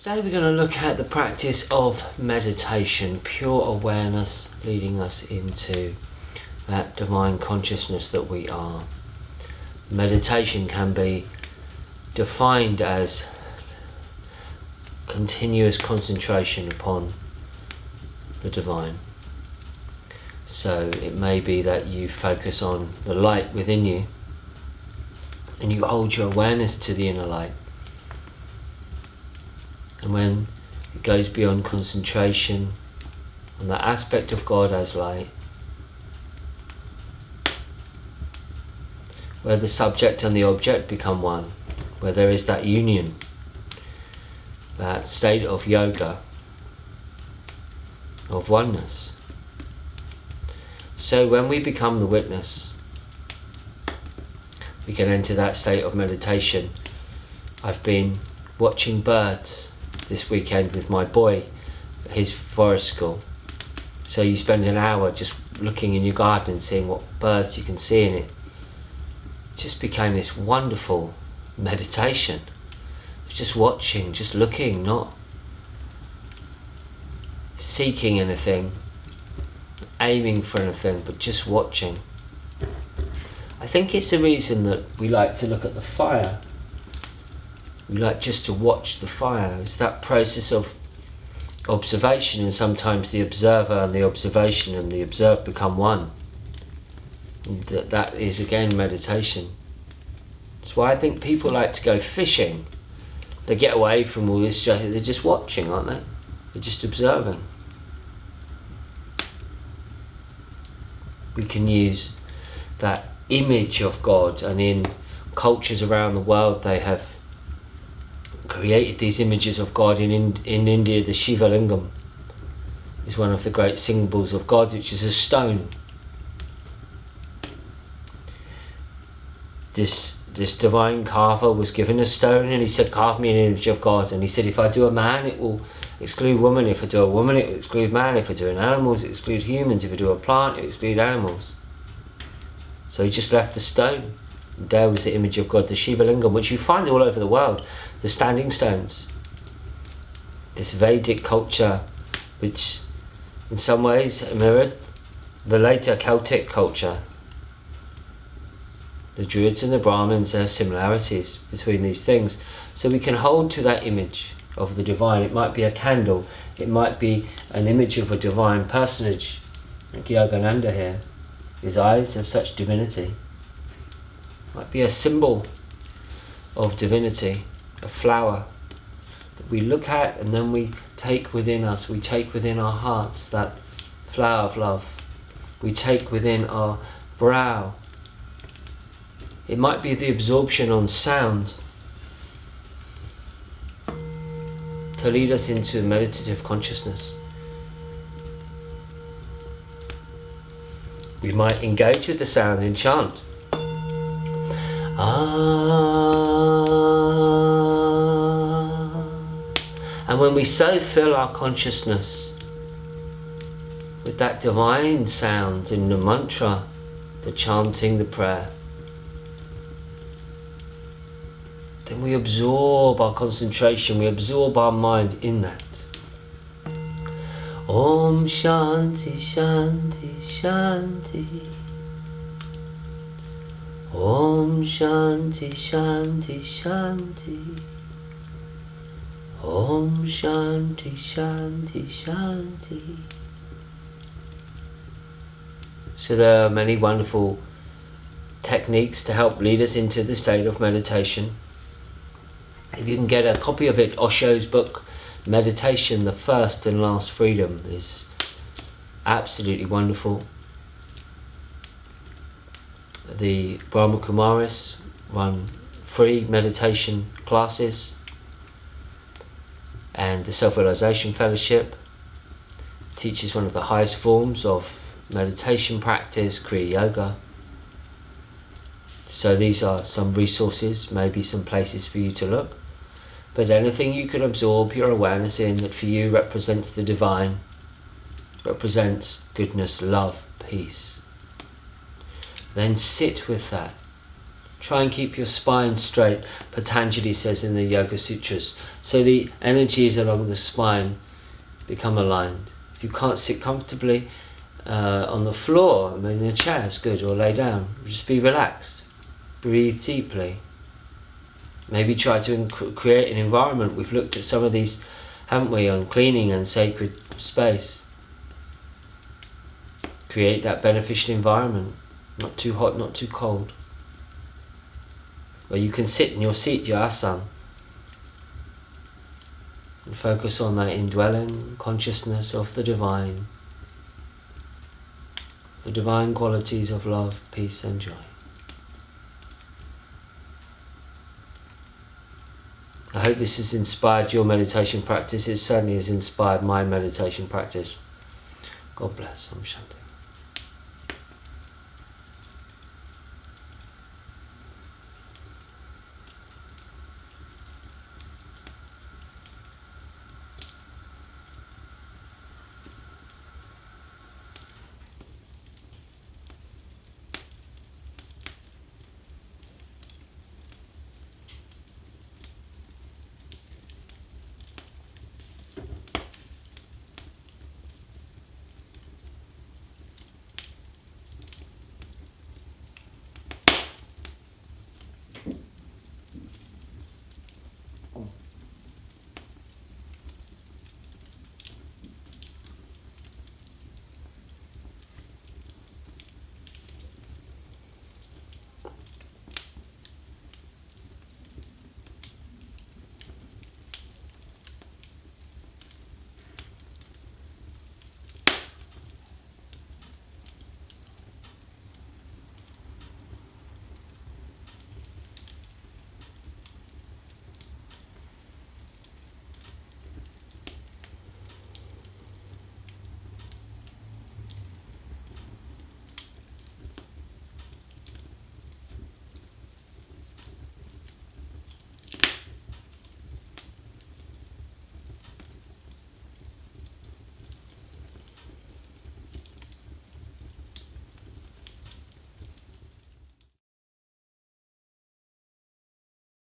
Today we're going to look at the practice of meditation, pure awareness leading us into that divine consciousness that we are. Meditation can be defined as continuous concentration upon the divine. So it may be that you focus on the light within you and you hold your awareness to the inner light. And when it goes beyond concentration on that aspect of God as light, where the subject and the object become one, where there is that union, that state of yoga, of oneness. So when we become the witness, we can enter that state of meditation. I've been watching birds this weekend with my boy at his forest school. So you spend an hour just looking in your garden and seeing what birds you can see in it. It just became this wonderful meditation. Just watching, just looking, not seeking anything, aiming for anything, but just watching. I think it's the reason that we like to look at the fire. We like just to watch the fire. It's that process of observation, and sometimes the observer and the observation and the observed become one. And that is again meditation. That's why I think people like to go fishing. They get away from all this, they're just watching, aren't they? They're just observing. We can use that image of God, and in cultures around the world they have created these images of God. In India, the Shiva Lingam is one of the great symbols of God, which is a stone. This divine carver was given a stone and he said, carve me an image of God. And he said, if I do a man, it will exclude woman. If I do a woman, it will exclude man. If I do an animal, it will exclude humans. If I do a plant, it will exclude animals. So he just left the stone. And there was the image of God, the Shiva Lingam, which you find all over the world. The standing stones. This Vedic culture, which in some ways mirrored the later Celtic culture. The Druids and the Brahmins, there are similarities between these things. So we can hold to that image of the divine. It might be a candle, it might be an image of a divine personage, like Yogananda here. His eyes have such divinity. It might be a symbol of divinity, a flower that we look at and then we take within us, we take within our hearts that flower of love. We take within our brow. It might be the absorption on sound to lead us into meditative consciousness. We might engage with the sound in chant. And when we so fill our consciousness with that divine sound in the mantra, the chanting, the prayer, then we absorb our concentration, we absorb our mind in that. Om Shanti Shanti Shanti. Om Shanti Shanti Shanti. Om Shanti Shanti Shanti. So there are many wonderful techniques to help lead us into the state of meditation. If you can get a copy of it, Osho's book, Meditation, the First and Last Freedom, is absolutely wonderful. The Brahma Kumaris run free meditation classes, and the Self-Realization Fellowship teaches one of the highest forms of meditation practice, Kriya Yoga. So these are some resources, maybe some places for you to look. But anything you can absorb your awareness in that for you represents the divine, represents goodness, love, peace. Then sit with that. Try and keep your spine straight, Patanjali says in the Yoga Sutras. So the energies along the spine become aligned. If you can't sit comfortably on the floor, I mean in a chair is good, or lay down. Just be relaxed. Breathe deeply. Maybe try to create an environment. We've looked at some of these, haven't we, on cleaning and sacred space. Create that beneficial environment. Not too hot, not too cold. Where you can sit in your seat, your asana, and focus on that indwelling consciousness of the divine qualities of love, peace and joy. I hope this has inspired your meditation practice. It certainly has inspired my meditation practice. God bless. Om Shanti.